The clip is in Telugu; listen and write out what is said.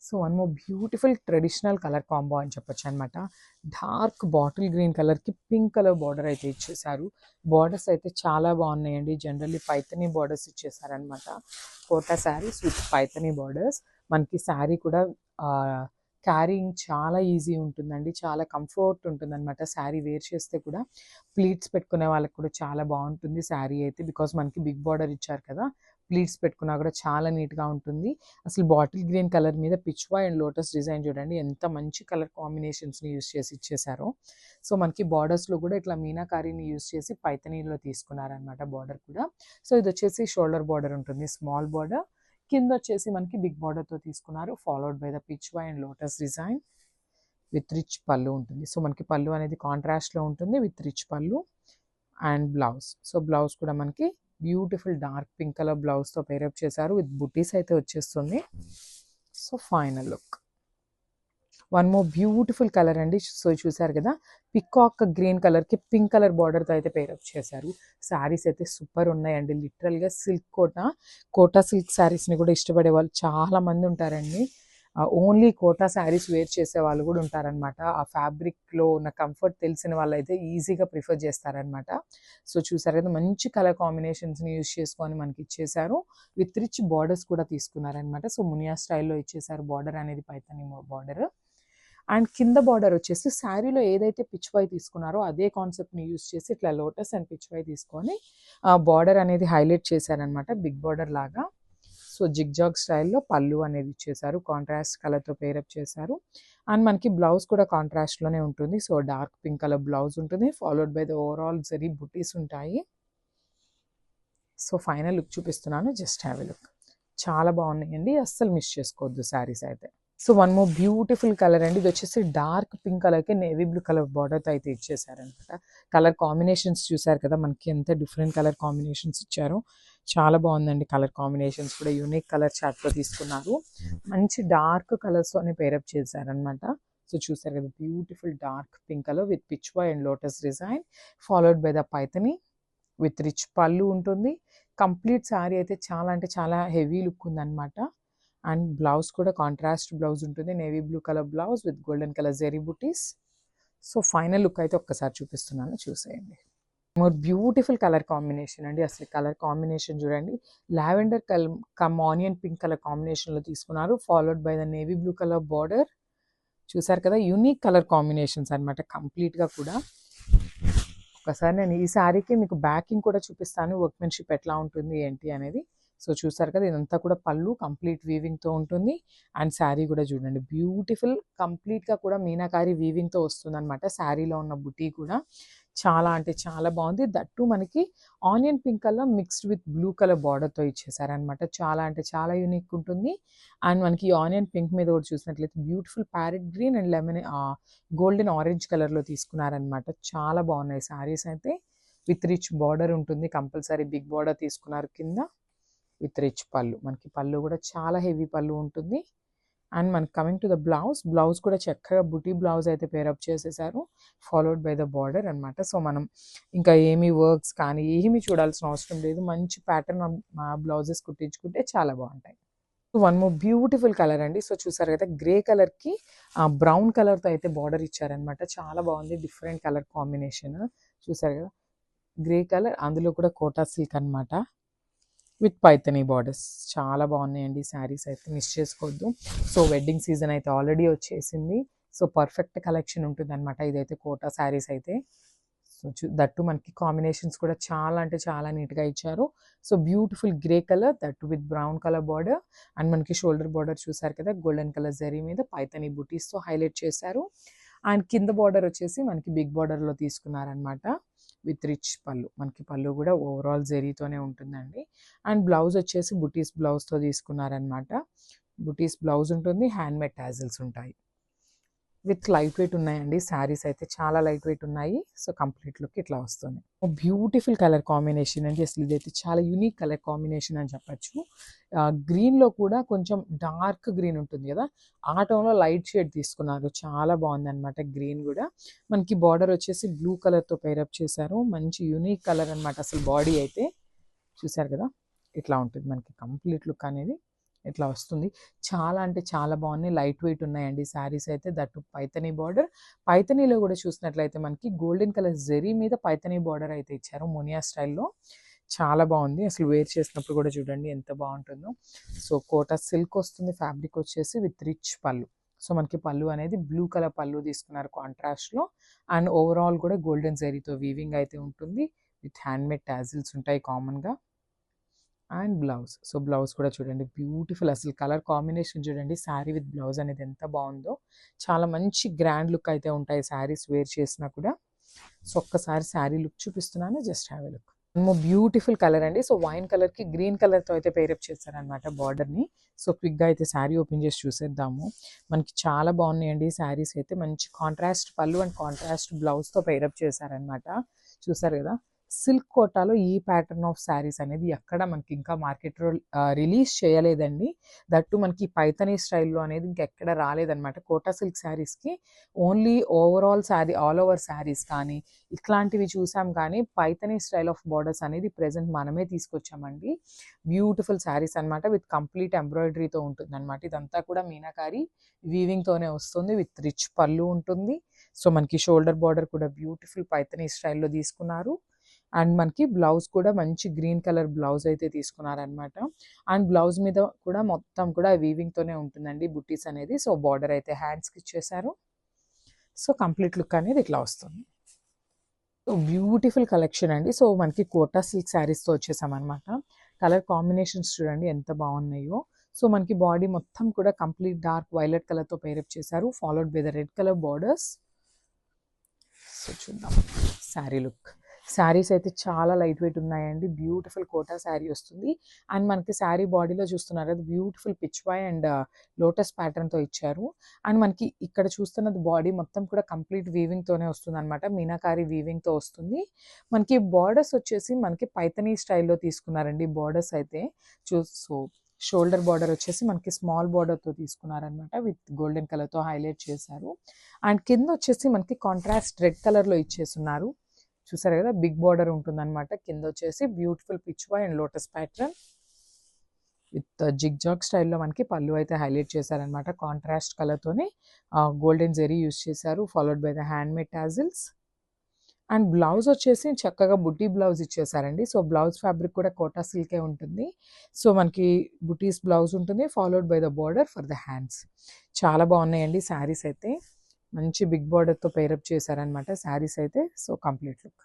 So one more beautiful traditional colour combo అని చెప్పొచ్చు అనమాట. డార్క్ బాటిల్ గ్రీన్ కలర్కి పింక్ కలర్ బార్డర్ అయితే ఇచ్చేసారు. బార్డర్స్ అయితే చాలా బాగున్నాయండి. జనరల్లీ పైతనీ బార్డర్స్ ఇచ్చేసారనమాట. Kota saris with Paithani borders. మనకి శారీ కూడా క్యారీయింగ్ చాలా ఈజీ ఉంటుందండి. చాలా కంఫర్ట్ ఉంటుందన్నమాట. శారీ వేర్ చేస్తే కూడా ప్లీట్స్ పెట్టుకునే వాళ్ళకి కూడా చాలా బాగుంటుంది శారీ అయితే. బికాస్ మనకి బిగ్ బార్డర్ ఇచ్చారు కదా, ప్లీట్స్ పెట్టుకున్నా కూడా చాలా నీట్గా ఉంటుంది. అసలు బాటిల్ గ్రీన్ కలర్ మీద పిచ్వా అండ్ లోటస్ డిజైన్ చూడండి ఎంత మంచి కలర్ కాంబినేషన్స్ని యూస్ చేసి ఇచ్చేసారో. సో మనకి బార్డర్స్లో కూడా ఇట్లా మీనాకారీని యూస్ చేసి పైతనీలో తీసుకున్నారనమాట బార్డర్ కూడా. సో ఇది వచ్చేసి షోల్డర్ బార్డర్ ఉంటుంది, స్మాల్ బార్డర్. కింద వచ్చేసి మనకి బిగ్ బార్డర్తో తీసుకున్నారు. Followed by the pichwa and lotus design with rich pallu ఉంటుంది. సో మనకి పళ్ళు అనేది కాంట్రాస్ట్లో ఉంటుంది with rich pallu and blouse. So blouse కూడా మనకి బ్యూటిఫుల్ డార్క్ పింక్ కలర్ బ్లౌజ్తో పేరప్ చేశారు విత్ బుటీస్ అయితే వచ్చేస్తుంది. So final look. One more beautiful colour అండి. సో చూసారు కదా, పికాక్ గ్రీన్ కలర్కి పింక్ కలర్ బార్డర్తో అయితే పేరప్ చేశారు. శారీస్ అయితే సూపర్ ఉన్నాయండి. లిటరల్గా సిల్క్ కోటా సిల్క్ శారీస్ని కూడా ఇష్టపడే వాళ్ళు చాలా మంది ఉంటారండి. ఓన్లీ కోటా శారీస్ వేర్ చేసే వాళ్ళు కూడా ఉంటారనమాట. ఆ ఫ్యాబ్రిక్లో ఉన్న కంఫర్ట్ తెలిసిన వాళ్ళు అయితే ఈజీగా ప్రిఫర్ చేస్తారనమాట. సో చూసారు కదా, మంచి కలర్ కాంబినేషన్స్ని యూజ్ చేసుకొని మనకి ఇచ్చేసారు. విత్ రిచ్ బార్డర్స్ కూడా తీసుకున్నారనమాట. సో మునియా స్టైల్లో ఇచ్చేసారు బార్డర్ అనేది, పైతని బార్డర్. అండ్ కింద బార్డర్ వచ్చేసి శారీలో ఏదైతే పిచ్వై తీసుకున్నారో అదే కాన్సెప్ట్ని యూజ్ చేసి ఇట్లా లోటస్ అండ్ పిచ్వై తీసుకొని బార్డర్ అనేది హైలైట్ చేశారనమాట, బిగ్ బార్డర్ లాగా. సో జిగ్జాగ్ స్టైల్లో పళ్ళు అనేది ఇచ్చేసారు, కాంట్రాస్ట్ కలర్తో పేరప్ చేశారు. అండ్ మనకి బ్లౌజ్ కూడా కాంట్రాస్ట్లోనే ఉంటుంది. So dark pink colour blouse ఉంటుంది, followed by the overall zari butis ఉంటాయి. సో ఫైనల్ లుక్ చూపిస్తున్నాను, జస్ట్ హ్యావ్ ఎ లుక్. చాలా బాగున్నాయండి, అస్సలు మిస్ చేసుకోవద్దు శారీస్ అయితే. So one more beautiful colour అండి. ఇది వచ్చేసి డార్క్ పింక్ కలర్కి నేవీ బ్లూ కలర్ బార్డర్తో అయితే ఇచ్చేసారనమాట. కలర్ కాంబినేషన్స్ చూసారు కదా, మనకి ఎంత డిఫరెంట్ కలర్ కాంబినేషన్స్ ఇచ్చారో. చాలా బాగుందండి కలర్ కాంబినేషన్స్ కూడా. యూనిక్ కలర్ చార్ట్తో తీసుకున్నారు. మంచి డార్క్ కలర్స్తోనే పేరప్ చేశారనమాట. సో చూసారు కదా, beautiful dark pink colour with pichwa and lotus design followed by the Paithani with rich pallu ఉంటుంది. కంప్లీట్ శారీ అయితే చాలా అంటే చాలా హెవీ లుక్ ఉందన్నమాట. అండ్ బ్లౌజ్ కూడా కాంట్రాస్ట్ బ్లౌజ్ ఉంటుంది, navy blue colour blouse with golden colour zari butis. So final look అయితే ఒక్కసారి చూపిస్తున్నాను, చూసేయండి. మోర్ బ్యూటిఫుల్ కలర్ కాంబినేషన్ అండి. అసలు కలర్ కాంబినేషన్ చూడండి, lavender come onion pink colour కాంబినేషన్లో తీసుకున్నారు, followed by the navy blue colour border. చూసారు కదా, యూనిక్ కలర్ కాంబినేషన్స్ అనమాట కంప్లీట్గా కూడా. ఒకసారి నేను ఈ శారీకి మీకు బ్యాకింగ్ కూడా చూపిస్తాను, వర్క్మెన్షిప్ ఎట్లా ఉంటుంది ఏంటి అనేది. సో చూసారు కదా, ఇదంతా కూడా పళ్ళు కంప్లీట్ వీవింగ్తో ఉంటుంది. అండ్ శారీ కూడా చూడండి, బ్యూటిఫుల్ కంప్లీట్గా కూడా మీనాకారి వీవింగ్తో వస్తుంది అనమాట. శారీలో ఉన్న బుటీ కూడా చాలా అంటే చాలా బాగుంది. దట్టు మనకి onion pink colour mixed with blue colour బార్డర్తో ఇచ్చేసారనమాట. చాలా అంటే చాలా యూనిక్ ఉంటుంది. అండ్ మనకి ఆనియన్ పింక్ మీద కూడా చూసినట్లయితే beautiful parrot green and lemon golden orange కలర్లో తీసుకున్నారనమాట. చాలా బాగున్నాయి శారీస్ అయితే. విత్ రిచ్ బార్డర్ ఉంటుంది, కంపల్సరీ బిగ్ బార్డర్ తీసుకున్నారు కింద విత్ రిచ్ పళ్ళు. మనకి పళ్ళు కూడా చాలా హెవీ పళ్ళు ఉంటుంది. అండ్ మనకి కమింగ్ టు ద బ్లౌజ్ కూడా చక్కగా బుటీ బ్లౌజ్ అయితే పేరప్ చేసేసారు, ఫాలోడ్ బై ద బార్డర్ అనమాట. సో మనం ఇంకా ఏమీ వర్క్స్ కానీ ఏమీ చూడాల్సిన అవసరం లేదు, మంచి ప్యాటర్న్ బ్లౌజెస్ కుట్టించుకుంటే చాలా బాగుంటాయి. వన్ మోర్ బ్యూటిఫుల్ కలర్ అండి. సో చూసారు కదా, గ్రే కలర్కి బ్రౌన్ కలర్తో అయితే బార్డర్ ఇచ్చారనమాట. చాలా బాగుంది, డిఫరెంట్ కలర్ కాంబినేషన్. చూసారు కదా, గ్రే కలర్, అందులో కూడా కోటా సిల్క్ అనమాట విత్ పైతనీ బార్డర్స్. చాలా బాగున్నాయండి శారీస్ అయితే, మిస్ చేసుకోవద్దు. సో వెడ్డింగ్ సీజన్ అయితే ఆల్రెడీ వచ్చేసింది. సో పర్ఫెక్ట్ కలెక్షన్ ఉంటుంది అనమాట ఇదైతే, కోటా శారీస్ అయితే. సో దట్టు మనకి కాంబినేషన్స్ కూడా చాలా అంటే చాలా నీట్గా ఇచ్చారు. So beautiful grey colour that with brown colour border. And మనకి షోల్డర్ బార్డర్ చూసారు కదా, గోల్డెన్ కలర్ జరీ మీద పైతనీ బుటీస్తో హైలైట్ చేశారు. అండ్ కింద బార్డర్ వచ్చేసి మనకి బిగ్ బార్డర్లో తీసుకున్నారనమాట విత్ రిచ్ పళ్ళు. మనకి పళ్ళు కూడా ఓవరాల్ జెరీతోనే ఉంటుందండి. అండ్ బ్లౌజ్ వచ్చేసి బుటీస్ బ్లౌజ్తో తీసుకున్నారనమాట. బుటీస్ బ్లౌజ్ ఉంటుంది, హ్యాండ్మేడ్ టాజిల్స్ ఉంటాయి. విత్ లైట్ వెయిట్ ఉన్నాయండి శారీస్ అయితే, చాలా లైట్ వెయిట్ ఉన్నాయి. సో కంప్లీట్ లుక్ ఇట్లా వస్తుంది. బ్యూటిఫుల్ కలర్ కాంబినేషన్ అండి. అసలు ఇదైతే చాలా యూనిక్ కలర్ కాంబినేషన్ అని చెప్పచ్చు. గ్రీన్లో కూడా కొంచెం డార్క్ గ్రీన్ ఉంటుంది కదా, ఆ టోన్లో లైట్ షేడ్ తీసుకున్నారు. చాలా బాగుంది అనమాట గ్రీన్ కూడా. మనకి బార్డర్ వచ్చేసి బ్లూ కలర్తో పేరప్ చేశారు. మంచి యూనిక్ కలర్ అనమాట. అసలు బాడీ అయితే చూసారు కదా, ఇట్లా ఉంటుంది మనకి కంప్లీట్ లుక్ అనేది. ఇట్లా వస్తుంది. చాలా అంటే చాలా బాగున్నాయి. లైట్ వెయిట్ ఉన్నాయండి శారీస్ అయితే. That Paithani border. పైథనీలో కూడా చూసినట్లయితే మనకి గోల్డెన్ కలర్ జెరీ మీద పైథనీ బార్డర్ అయితే ఇచ్చారు మునియా స్టైల్లో. చాలా బాగుంది. అసలు వేర్ చేసినప్పుడు కూడా చూడండి ఎంత బాగుంటుందో. సో కోటా సిల్క్ వస్తుంది ఫ్యాబ్రిక్ వచ్చేసి విత్ రిచ్ పళ్ళు. సో మనకి పళ్ళు అనేది బ్లూ కలర్ పళ్ళు తీసుకున్నారు కాంట్రాస్ట్లో. అండ్ ఓవరాల్ కూడా గోల్డెన్ జెరీతో వీవింగ్ అయితే ఉంటుంది. విత్ హ్యాండ్మేడ్ టాజిల్స్ ఉంటాయి కామన్గా. And blouse. సో బ్లౌజ్ కూడా చూడండి బ్యూటిఫుల్. అసలు కలర్ కాంబినేషన్ చూడండి శారీ విత్ బ్లౌజ్ అనేది ఎంత బాగుందో. చాలా మంచి గ్రాండ్ లుక్ అయితే ఉంటాయి శారీస్ వేర్ చేసినా కూడా. సో ఒక్కసారి శారీ లుక్ చూపిస్తున్నాను, just have a look. Beautiful colour అండి. సో వైన్ కలర్కి గ్రీన్ కలర్తో అయితే పేరప్ చేశారనమాట బార్డర్ని. సో క్విక్గా అయితే శారీ ఓపెన్ చేసి చూసేద్దాము. మనకి చాలా బాగున్నాయండి శారీస్ అయితే. మంచి కాంట్రాస్ట్ పళ్ళు అండ్ కాంట్రాస్ట్ బ్లౌజ్తో పేరప్ చేశారనమాట. చూసారు కదా. సిల్క్ కోటాలో ఈ ప్యాటర్న్ ఆఫ్ శారీస్ అనేది ఎక్కడ మనకి ఇంకా మార్కెట్లో రిలీజ్ చేయలేదండి. దట్టు మనకి పైథనీ స్టైల్లో అనేది ఇంకెక్కడ రాలేదన్నమాట. కోటా సిల్క్ శారీస్కి only overall sari all over saris కానీ ఇట్లాంటివి చూసాం, కానీ పైథనీ స్టైల్ ఆఫ్ బార్డర్స్ అనేది ప్రెజెంట్ మనమే తీసుకొచ్చామండి. బ్యూటిఫుల్ శారీస్ అనమాట. విత్ కంప్లీట్ ఎంబ్రాయిడరీతో ఉంటుంది అనమాట. ఇదంతా కూడా మీనాకారి వీవింగ్తోనే వస్తుంది. విత్ రిచ్ పళ్ళు ఉంటుంది. సో మనకి షోల్డర్ బార్డర్ కూడా బ్యూటిఫుల్ పైథనీ స్టైల్లో తీసుకున్నారు. అండ్ మనకి బ్లౌజ్ కూడా మంచి గ్రీన్ కలర్ బ్లౌజ్ అయితే తీసుకున్నారనమాట. అండ్ బ్లౌజ్ మీద కూడా మొత్తం కూడా వీవింగ్తోనే ఉంటుందండి బుట్టీస్ అనేది. సో బార్డర్ అయితే హ్యాండ్స్కి ఇచ్చేసారు. సో కంప్లీట్ లుక్ అనేది ఇట్లా వస్తుంది. సో బ్యూటిఫుల్ కలెక్షన్ అండి. సో మనకి కోటా సిల్క్ శారీస్తో వచ్చేసామన్నమాట. కలర్ కాంబినేషన్స్ చూడండి ఎంత బాగున్నాయో. సో మనకి బాడీ మొత్తం కూడా కంప్లీట్ డార్క్ వైలెట్ కలర్తో పేరప్ చేశారు, followed by the red colour borders. So చూద్దాం శారీ లుక్. శారీస్ అయితే చాలా లైట్ వెయిట్ ఉన్నాయండి. బ్యూటిఫుల్ కోటా శారీ వస్తుంది. అండ్ మనకి శారీ బాడీలో చూస్తున్నారు అది బ్యూటిఫుల్ పిచ్వాయ్ అండ్ లోటస్ ప్యాటర్న్తో ఇచ్చారు. అండ్ మనకి ఇక్కడ చూస్తున్నది బాడీ మొత్తం కూడా కంప్లీట్ వీవింగ్తోనే వస్తుంది అనమాట. మీనాకారి వీవింగ్తో వస్తుంది. మనకి బార్డర్స్ వచ్చేసి మనకి పైథనీ స్టైల్లో తీసుకున్నారండి బార్డర్స్ అయితే. సో షోల్డర్ బార్డర్ వచ్చేసి మనకి స్మాల్ బార్డర్తో తీసుకున్నారనమాట. విత్ గోల్డెన్ కలర్తో హైలైట్ చేశారు. అండ్ కింద వచ్చేసి మనకి కాంట్రాస్ట్ రెడ్ కలర్లో ఇచ్చేస్తున్నారు. చూసారు కదా, బిగ్ బార్డర్ ఉంటుందన్నమాట. కింద వచ్చేసి beautiful pichwai and lotus pattern with zig zag స్టైల్లో మనకి పళ్ళు అయితే హైలైట్ చేశారనమాట. కాంట్రాస్ట్ కలర్తోనే గోల్డెన్ జెరీ యూస్ చేశారు, followed by the handmade tassels. And blouse వచ్చేసి చక్కగా బుటీ బ్లౌజ్ ఇచ్చేసారండి. సో బ్లౌజ్ ఫ్యాబ్రిక్ కూడా కోటా సిల్కే ఉంటుంది. సో మనకి బుటీస్ బ్లౌజ్ ఉంటుంది, followed by the border for the hands. చాలా బాగున్నాయండి శారీస్ అయితే. మంచి బిగ్ బార్డర్తో పేరప్ చేశారనమాట శారీస్ అయితే. So complete look.